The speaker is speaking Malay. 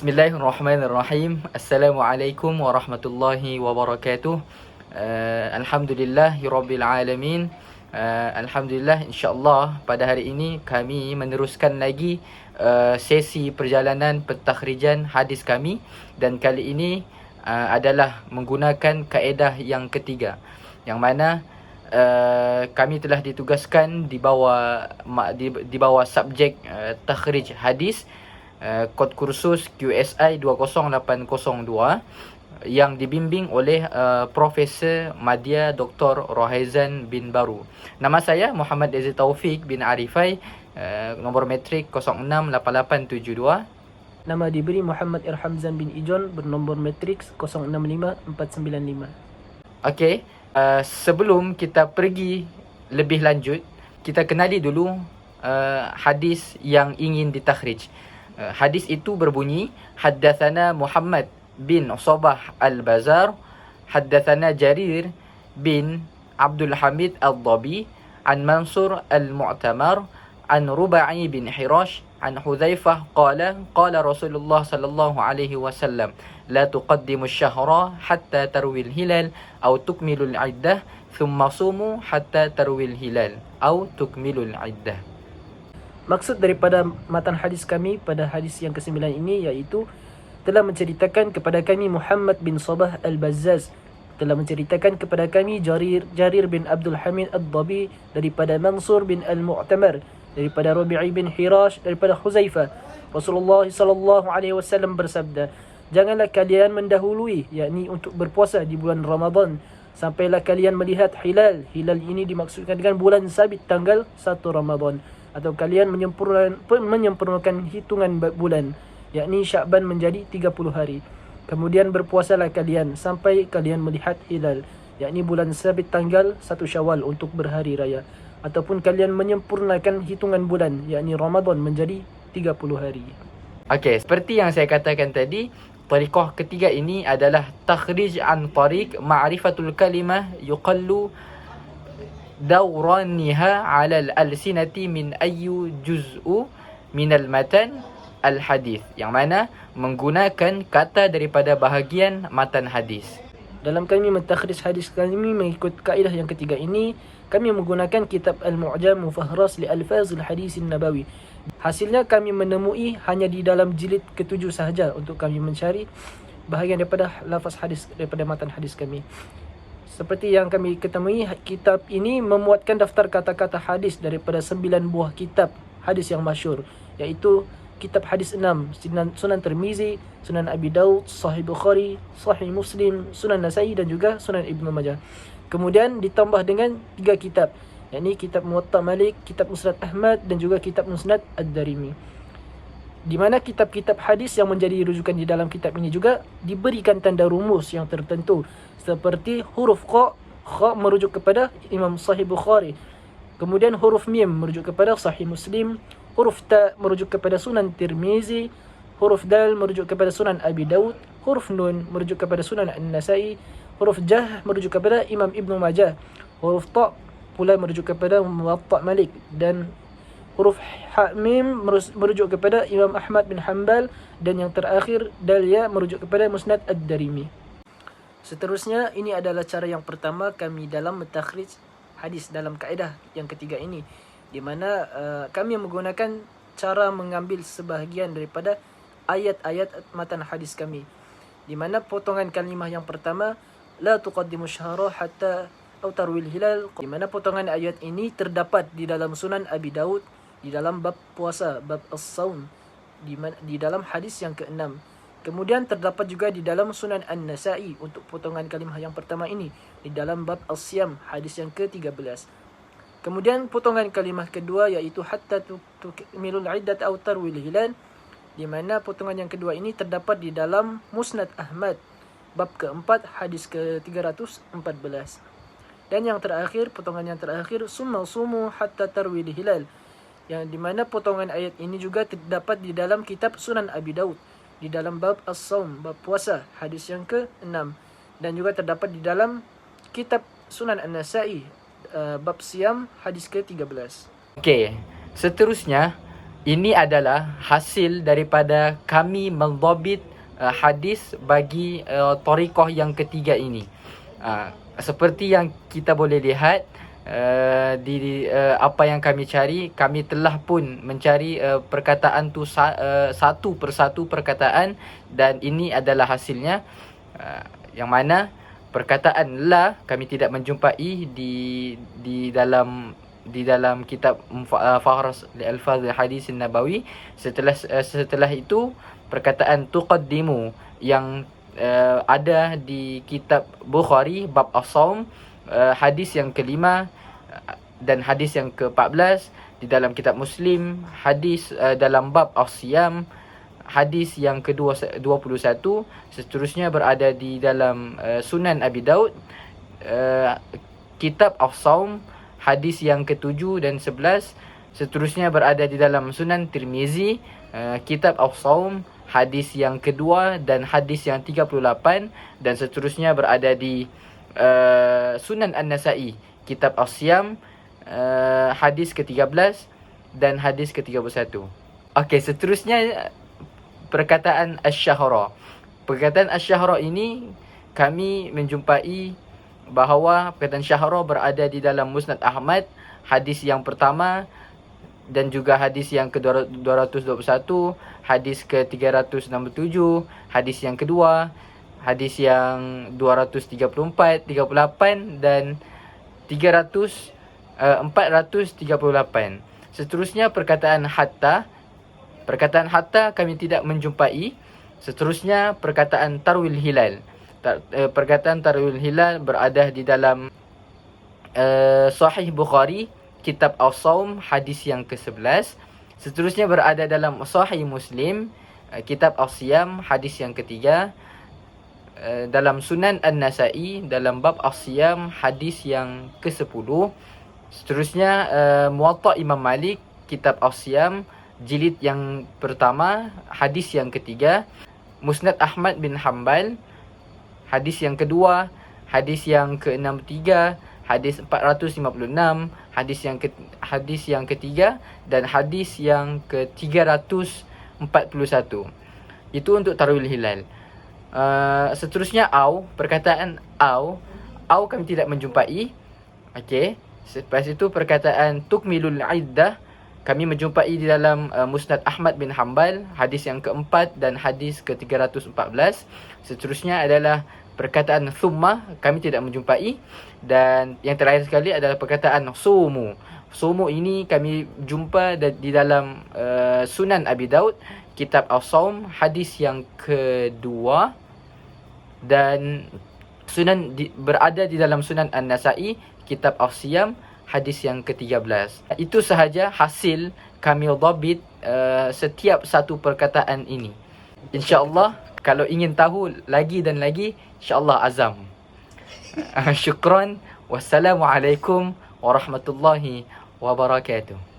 Bismillahirrahmanirrahim. Assalamualaikum warahmatullahi wabarakatuh. Alhamdulillahirabbil alamin. Alhamdulillah, insya-Allah pada hari ini kami meneruskan lagi sesi perjalanan pentakhrijan hadis kami, dan kali ini adalah menggunakan kaedah yang ketiga, yang mana kami telah ditugaskan di bawah subjek takhrij hadis, kod kursus QSI 20802 yang dibimbing oleh Profesor Madya Dr. Rohaizan bin Baru. Nama saya Muhammad Aziz Taufik bin Arifai, nombor metrik 068872. Nama diberi Muhammad Irhamzan bin Ijon, bernombor metrik 065495. Okey, sebelum kita pergi lebih lanjut, kita kenali dulu hadis yang ingin ditakhrij. Hadis itu berbunyi, haddatsana Muhammad bin Sabah al-Bazar, haddatsana Jarir bin Abdul Hamid al-Dhabi, an Mansur al-Mu'tamar, an Rubai bin Hirash, an Hudzaifah qala Rasulullah sallallahu alaihi wasallam, la tuqaddimu asy-syahra hatta tarwil hilal aw tukmilul iddah, thumma sumu hatta tarwil hilal aw tukmilul iddah. Maksud daripada matan hadis kami pada hadis yang ke-9 ini iaitu telah menceritakan kepada kami Muhammad bin Sabah al-Bazzaz, telah menceritakan kepada kami Jarir bin Abdul Hamid al-Dhabi, daripada Mansur bin al-Mu'tamar, daripada Rubi'i bin Hirash, daripada Huzaifah. Rasulullah sallallahu alaihi wasallam bersabda, janganlah kalian mendahului, yakni untuk berpuasa di bulan Ramadan, sampailah kalian melihat hilal. Hilal ini dimaksudkan dengan bulan sabit tanggal 1 Ramadan, atau kalian menyempurnakan hitungan bulan, yakni Sya'ban menjadi 30 hari. Kemudian berpuasalah kalian sampai kalian melihat hilal, yakni bulan sabit tanggal 1 Syawal untuk berhari raya, ataupun kalian menyempurnakan hitungan bulan, yakni Ramadan menjadi 30 hari. Okey, seperti yang saya katakan tadi, tariqah ketiga ini adalah takhrij an tariq ma'rifatul kalimah yuqallu dawraniha 'ala al-alsinati min ayyu juz'u min al-matan al-hadis, yang mana menggunakan kata daripada bahagian matan hadis. Dalam kami mentakhrij hadis kami mengikut kaedah yang ketiga ini, kami menggunakan kitab Al-Mu'jam Mufahras li Alfazil Hadis Nabawi. Hasilnya kami menemui hanya di dalam jilid ke-7 sahaja untuk kami mencari bahagian daripada lafaz hadis daripada matan hadis kami. Seperti yang kami ketemui, kitab ini memuatkan daftar kata-kata hadis daripada 9 buah kitab hadis yang masyhur, iaitu kitab hadis 6, Sunan Tirmizi, Sunan Abi Daud, Sahih Bukhari, Sahih Muslim, Sunan Nasa'i dan juga Sunan Ibnu Majah. Kemudian ditambah dengan 3 kitab, yakni kitab Muwatta Malik, kitab Musnad Ahmad dan juga kitab Musnad Ad-Darimi. Di mana kitab-kitab hadis yang menjadi rujukan di dalam kitab ini juga diberikan tanda rumus yang tertentu, seperti huruf Kha merujuk kepada Imam Sahih Bukhari, kemudian huruf Mim merujuk kepada Sahih Muslim, huruf Ta merujuk kepada Sunan Tirmizi, huruf Dal merujuk kepada Sunan Abi Daud, huruf Nun merujuk kepada Sunan An-Nasa'i, huruf Jah merujuk kepada Imam Ibnu Majah, huruf Ta pula merujuk kepada Muwatta Malik, dan huruf Ha Mim merujuk kepada Imam Ahmad bin Hanbal, dan yang terakhir Dal Ya merujuk kepada Musnad Ad-Darimi. Seterusnya, ini adalah cara yang pertama kami dalam mentakhrij hadis dalam kaedah yang ketiga ini, di mana kami menggunakan cara mengambil sebahagian daripada ayat-ayat matan hadis kami, di mana potongan kalimah yang pertama, la tuqaddimu syahra hatta aw tarwil hilal, di mana potongan ayat ini terdapat di dalam Sunan Abi Daud, di dalam bab puasa, bab as-saum, di dalam hadis yang ke-6. Kemudian terdapat juga di dalam Sunan An-Nasa'i untuk potongan kalimah yang pertama ini, di dalam bab as-siyam, hadis yang ke-13. Kemudian potongan kalimah kedua iaitu hatta tukmilul iddat aw tarwil hilal, di mana potongan yang kedua ini terdapat di dalam Musnad Ahmad, bab ke-4, hadis ke-314. Dan yang terakhir, potongan yang terakhir, summa sumu hatta tarwil hilal, yang di mana potongan ayat ini juga terdapat di dalam kitab Sunan Abi Daud, di dalam bab as-saum, bab puasa, hadis yang ke-6, dan juga terdapat di dalam kitab Sunan An-Nasa'i, bab siyam, hadis ke-13. Okey, seterusnya Ini adalah hasil daripada kami mendhabit hadis bagi tariqah yang ketiga ini. Seperti yang kita boleh lihat di apa yang kami cari, kami telah pun mencari perkataan tu satu persatu perkataan, dan ini adalah hasilnya, yang mana perkataan la kami tidak menjumpai di dalam kitab Fahras al-Alfaz al-Hadis an-Nabawi. Setelah itu perkataan tuqaddimu yang ada di kitab Bukhari bab as-saum, hadis yang kelima, dan hadis yang ke-14 di dalam kitab Muslim, hadis dalam bab as-siyam, hadis yang ke-21, seterusnya berada di dalam Sunan Abi Daud, kitab as-saum, hadis yang ke-7 dan 11, seterusnya berada di dalam Sunan Tirmizi, kitab as-saum, hadis yang kedua dan hadis yang 38, dan seterusnya berada di Sunan An-Nasa'i, kitab as-siyam, hadis ke-13 dan hadis ke-31. Okey, seterusnya perkataan asy-syahra. Perkataan asy-syahra ini kami menjumpai bahawa perkataan syahra berada di dalam Musnad Ahmad, hadis yang pertama dan juga hadis yang ke-221, hadis ke-367, hadis yang kedua, hadis yang 234, 38 dan 438. Seterusnya perkataan hatta. Perkataan hatta kami tidak menjumpai. Seterusnya perkataan tarwil hilal. Perkataan tarwil hilal berada di dalam Sahih Bukhari, kitab as-saum, hadis yang ke-11. Seterusnya berada dalam Sahih Muslim, kitab as-siyam, hadis yang ketiga. Dalam Sunan An-Nasa'i, dalam bab as-siyam, hadis yang ke-10. Seterusnya Muwatta Imam Malik, kitab as-siyam, jilid yang pertama, hadis yang ketiga. Musnad Ahmad bin Hanbal, hadis yang kedua, hadis yang ke-63, hadis 456, hadis yang ketiga dan hadis yang ke-341. Itu untuk tarwil hilal. Seterusnya perkataan au kami tidak menjumpai. Okey, selepas itu perkataan tukmilul iddah kami menjumpai di dalam Musnad Ahmad bin Hanbal, hadis yang keempat dan hadis ke-314. Seterusnya adalah perkataan thumma, kami tidak menjumpai. Dan yang terakhir sekali adalah perkataan sumu. Sumu ini kami jumpa di dalam Sunan Abi Daud, kitab as-saum, hadis yang kedua, dan berada di dalam Sunan An-Nasa'i, kitab as-siyam, hadis yang ke-13. Itu sahaja hasil kami dhabit setiap satu perkataan ini. InsyaAllah, kalau ingin tahu lagi dan lagi, insyaAllah azam. Syukran. Wassalamualaikum warahmatullahi wabarakatuh.